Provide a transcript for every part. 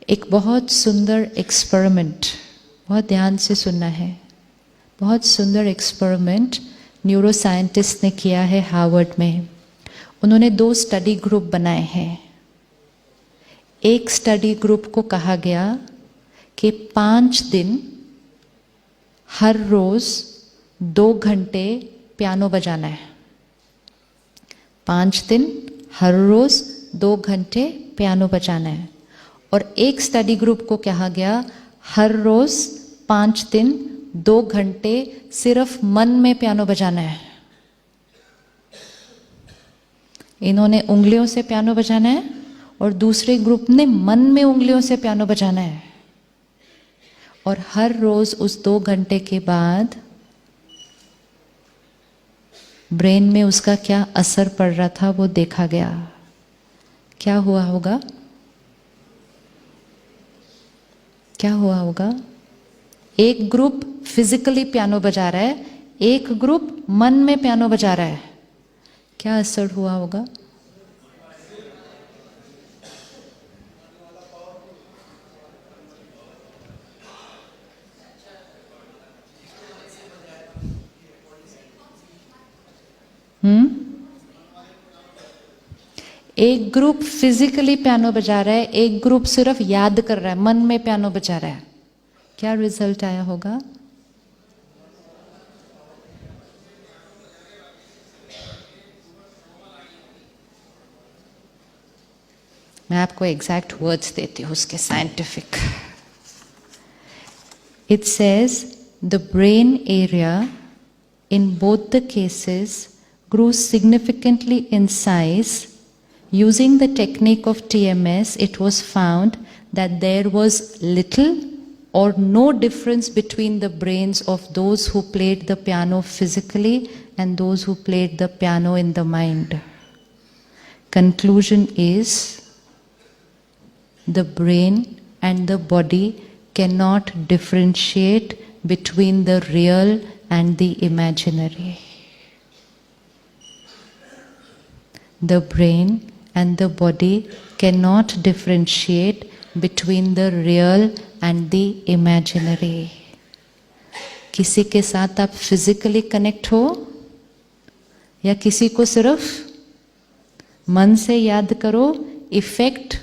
एक बहुत सुंदर एक्सपेरिमेंट, बहुत ध्यान से सुनना है, बहुत सुंदर एक्सपेरिमेंट न्यूरो साइंटिस्ट ने किया है हार्वर्ड में। उन्होंने 2 स्टडी ग्रुप बनाए हैं। एक स्टडी ग्रुप को कहा गया कि 5 दिन हर रोज 2 घंटे पियानो बजाना है। 5 दिन हर रोज 2 घंटे पियानो बजाना है। और एक स्टडी ग्रुप को कहा गया हर रोज 5 दिन 2 घंटे सिर्फ मन में पियानो बजाना है। इन्होंने उंगलियों से पियानो बजाना है और दूसरे ग्रुप ने मन में उंगलियों से पियानो बजाना है। और हर रोज उस 2 घंटे के बाद ब्रेन में उसका क्या असर पड़ रहा था वो देखा गया। क्या हुआ होगा? क्या हुआ होगा? एक ग्रुप फिजिकली पियानो बजा रहा है, एक ग्रुप मन में पियानो बजा रहा है। क्या असर हुआ होगा? एक ग्रुप फिजिकली पियानो बजा रहा है, एक ग्रुप सिर्फ याद कर रहा है, मन में पियानो बजा रहा है। क्या रिजल्ट आया होगा? मैं आपको एग्जैक्ट वर्ड्स देती हूँ उसके scientific. It says the brain area in both the cases grew significantly in size. Using the technique of TMS, it was found that there was little or no difference between the brains of those who played the piano physically and those who played the piano in the mind. Conclusion is, the brain and the body cannot differentiate between the real and the imaginary. The brain and the body cannot differentiate between the real and the imaginary. किसी के साथ आप physically connect हो या किसी को सिर्फ मन से याद करो, इफेक्ट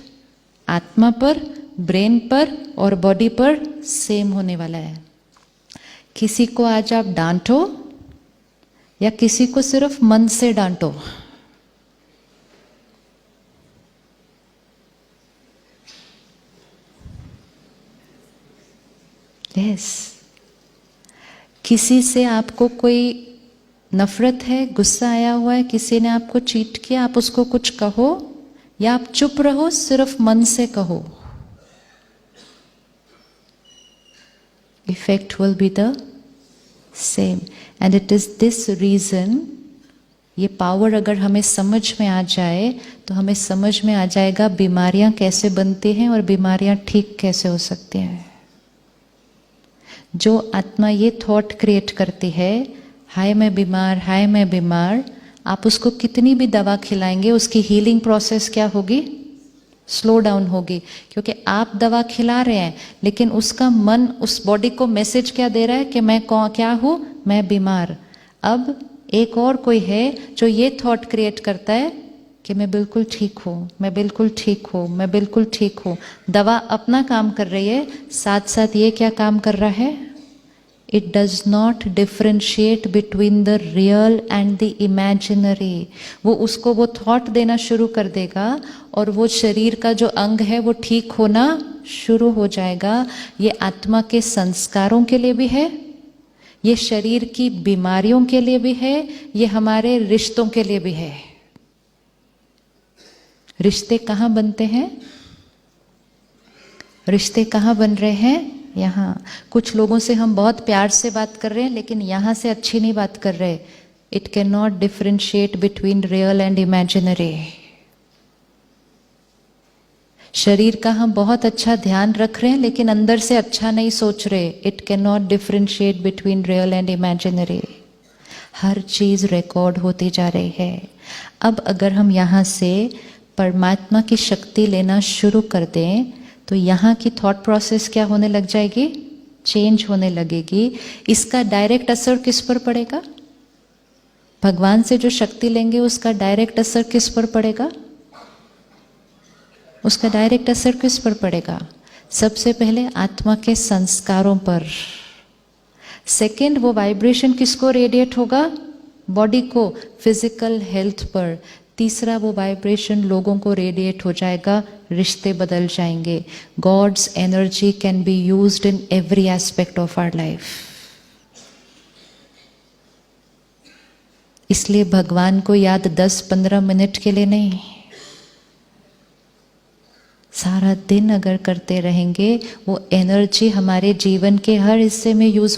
आत्मा पर, ब्रेन पर और बॉडी पर सेम होने वाला है। किसी को आज आप डांटो या किसी को सिर्फ मन से डांटो, यस। किसी से आपको कोई नफरत है, गुस्सा आया हुआ है, किसी ने आपको चीट किया, आप उसको कुछ कहो या आप चुप रहो, सिर्फ मन से कहो, effect will be the same. And it is this reason, ये पावर अगर हमें समझ में आ जाए तो हमें समझ में आ जाएगा बीमारियां कैसे बनती हैं और बीमारियां ठीक कैसे हो सकती हैं। जो आत्मा ये थॉट क्रिएट करती है, हाय मैं बीमार, हाय मैं बीमार, आप उसको कितनी भी दवा खिलाएंगे उसकी हीलिंग प्रोसेस क्या होगी? स्लो डाउन होगी। क्योंकि आप दवा खिला रहे हैं लेकिन उसका मन उस बॉडी को मैसेज क्या दे रहा है कि मैं क्या हूं? मैं बीमार। अब एक और कोई है जो ये थॉट क्रिएट करता है कि मैं बिल्कुल ठीक हूं, मैं बिल्कुल ठीक हूं, मैं बिल्कुल ठीक हूं। दवा अपना काम कर रही है, साथ साथ ये क्या काम कर रहा है? It does not differentiate between the real and the imaginary. वो उसको वो थॉट देना शुरू कर देगा और वो शरीर का जो अंग है वो ठीक होना शुरू हो जाएगा। ये आत्मा के संस्कारों के लिए भी है, ये शरीर की बीमारियों के लिए भी है, ये हमारे रिश्तों के लिए भी है। रिश्ते कहाँ बनते हैं? रिश्ते कहाँ बन रहे हैं? यहाँ। कुछ लोगों से हम बहुत प्यार से बात कर रहे हैं लेकिन यहाँ से अच्छी नहीं बात कर रहे। It can not differentiate between real and imaginary. शरीर का हम बहुत अच्छा ध्यान रख रहे हैं लेकिन अंदर से अच्छा नहीं सोच रहे। It can not differentiate between real and imaginary. हर चीज रिकॉर्ड होती जा रही है। अब अगर हम यहाँ से परमात्मा की शक्ति लेना शुरू कर दें तो यहाँ की थॉट प्रोसेस क्या होने लग जाएगी, चेंज होने लगेगी। इसका डायरेक्ट असर किस पर पड़ेगा, भगवान से जो शक्ति लेंगे उसका डायरेक्ट असर किस पर पड़ेगा, उसका डायरेक्ट असर किस पर पड़ेगा, सबसे पहले आत्मा के संस्कारों पर। सेकंड, वो वाइब्रेशन किसको रेडिएट होगा, बॉडी को, फिजिकल हेल्थ पर। तीसरा, वो वाइब्रेशन लोगों को रेडिएट हो जाएगा, रिश्ते बदल जाएंगे। God's energy can be used in every aspect of our life. इसलिए भगवान को याद 10-15 मिनट के लिए नहीं, सारा दिन अगर करते रहेंगे वो एनर्जी हमारे जीवन के हर हिस्से में यूज